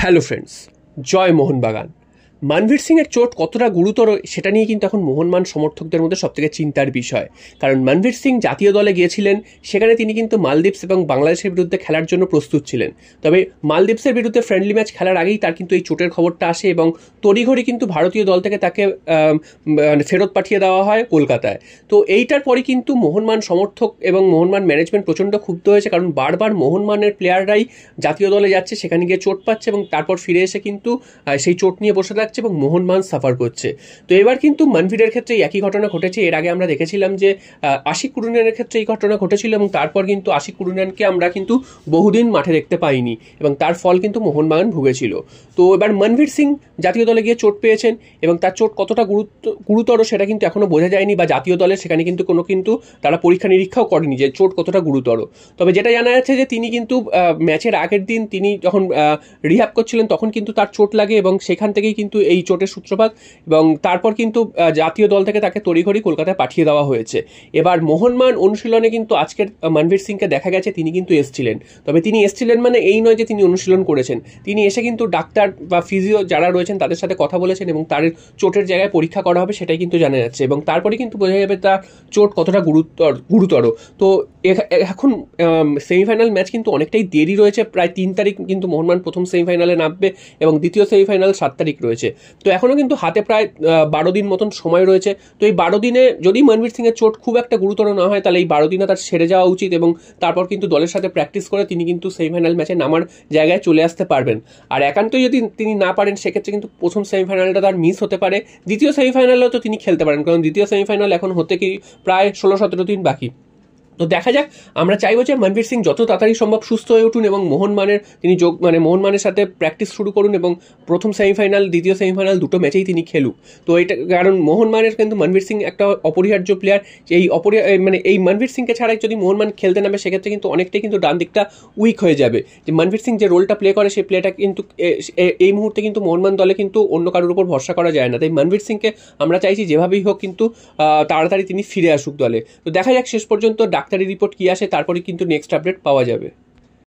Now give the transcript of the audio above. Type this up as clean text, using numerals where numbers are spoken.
Hello friends, জয় মোহনবাগান। মনভীর সিংয়ের চোট কতটা গুরুতর সেটা নিয়ে কিন্তু এখন মোহনবাগান সমর্থকদের মধ্যে সবথেকে চিন্তার বিষয়। কারণ মনভীর সিং জাতীয় দলে গিয়েছিলেন, সেখানে তিনি কিন্তু মালদ্বীপস এবং বাংলাদেশের বিরুদ্ধে খেলার জন্য প্রস্তুত ছিলেন। তবে মালদ্বীপসের বিরুদ্ধে ফ্রেন্ডলি ম্যাচ খেলার আগেই তার কিন্তু এই চোটের খবরটা আসে এবং তড়িঘড়ি কিন্তু ভারতীয় দল থেকে তাকে ফেরত পাঠিয়ে দেওয়া হয় কলকাতায়। তো এইটার পরে কিন্তু মোহনবাগান সমর্থক এবং মোহনবাগান ম্যানেজমেন্ট প্রচণ্ড ক্ষুব্ধ হয়েছে, কারণ বারবার মোহনবাগানের প্লেয়াররাই জাতীয় দলে যাচ্ছে, সেখানে গিয়ে চোট পাচ্ছে এবং তারপর ফিরে এসে কিন্তু সেই চোট নিয়ে বসে থাকছে এবং মোহনবাগান সাফার করছে। তো এবার কিন্তু মনভীরের ক্ষেত্রে একই ঘটনা ঘটেছে। এর আগে আমরা দেখেছিলাম যে আশিক কুরুনিয়ানের ক্ষেত্রে এই ঘটনা ঘটেছিল এবং তারপর কিন্তু আশিক কুরুনিয়ানকে আমরা কিন্তু বহুদিন মাঠে দেখতে পাইনি এবং তার ফল কিন্তু মোহনবাগান ভুগেছিল। তো এবার মনভীর সিং জাতীয় দলে গিয়ে চোট পেয়েছেন এবং তার চোট কতটা গুরুতর সেটা কিন্তু এখনো বোঝা যায়নি, বা জাতীয় দলে সেখানে কিন্তু তারা পরীক্ষা নিরীক্ষাও করেনি যে চোট কতটা গুরুতর। তবে যেটা জানা যাচ্ছে যে তিনি কিন্তু ম্যাচের আগের দিন তিনি যখন রিহ্যাব করছিলেন তখন কিন্তু তার চোট লাগে এবং সেখান থেকেই কিন্তু এই চোটের সূত্রপাত, এবং তারপর কিন্তু জাতীয় দল থেকে তাকে তড়িঘড়ি কলকাতায় পাঠিয়ে দেওয়া হয়েছে। এবার মোহনবাগান অনুশীলনে কিন্তু আজকের মনভীর সিংকে দেখা গেছে তিনি কিন্তু এসছিলেন। তবে তিনি এসছিলেন মানে এই নয় যে তিনি অনুশীলন করেছেন, তিনি এসে কিন্তু ডাক্তার বা ফিজিও যারা রয়েছেন তাদের সাথে কথা বলেছেন এবং তার চোটের জায়গায় পরীক্ষা করা হবে সেটাই কিন্তু জানা যাচ্ছে এবং তারপরে কিন্তু বোঝা যাবে তার চোট কতটা গুরুতর। তো এখন সেমিফাইনাল ম্যাচ কিন্তু অনেকটাই দেরি রয়েছে, প্রায় 3 তারিখ কিন্তু মোহনবাগান প্রথম সেমিফাইনালে নামবে এবং দ্বিতীয় সেমিফাইনাল 7 তারিখ রয়েছে। তো এখনও কিন্তু হাতে প্রায় 12 দিন মতন সময় রয়েছে। তো এই 12 দিনে যদি মনভীর সিংয়ের চোট খুব একটা গুরুতর না হয় তাহলে এই 12 দিনে তার সেরে যাওয়া উচিত এবং তারপর কিন্তু দলের সাথে প্র্যাকটিস করে তিনি কিন্তু সেমিফাইনাল ম্যাচে নামার জায়গায় চলে আসতে পারবেন। আর একান্তই যদি তিনি না পারেন সেক্ষেত্রে কিন্তু প্রথম সেমিফাইনালটা তার মিস হতে পারে। দ্বিতীয় সেমিফাইনালেও তো তিনি খেলতে পারেন, কারণ দ্বিতীয় সেমিফাইনাল এখন হতে কি প্রায় 16-17 দিন বাকি। তো দেখা যাক, আমরা চাইবো যে মনভীর সিং যত তাড়াতাড়ি সম্ভব সুস্থ হয়ে উঠুন এবং মোহনবাগানের তিনি মোহনবাগানের সাথে প্র্যাকটিস শুরু করুন এবং প্রথম সেমিফাইনাল দ্বিতীয় সেমিফাইনাল দুটো ম্যাচেই তিনি খেলুক। তো এটা কারণ মোহনবাগানের কিন্তু মনভীর সিং একটা অপরিহার্য প্লেয়ার। এই মনভীর সিংকে ছাড়াই যদি মোহনবাগান খেলতে নামে সেক্ষেত্রে কিন্তু অনেকটাই কিন্তু ডান দিকটা উইক হয়ে যাবে। যে মনভীর সিং যে রোলটা প্লে করে সেই প্লেটা কিন্তু এই মুহূর্তে কিন্তু মোহনবাগান দলে কিন্তু অন্য কারোর উপর ভরসা করা যায় না। তাই মনভীর সিংকে আমরা চাইছি যেভাবেই হোক কিন্তু তাড়াতাড়ি তিনি ফিরে আসুক দলে। তো দেখা যাক শেষ পর্যন্ত ডাক্তারি রিপোর্ট কি আসে, তারপরে কিন্তু নেক্সট আপডেট পাওয়া যাবে।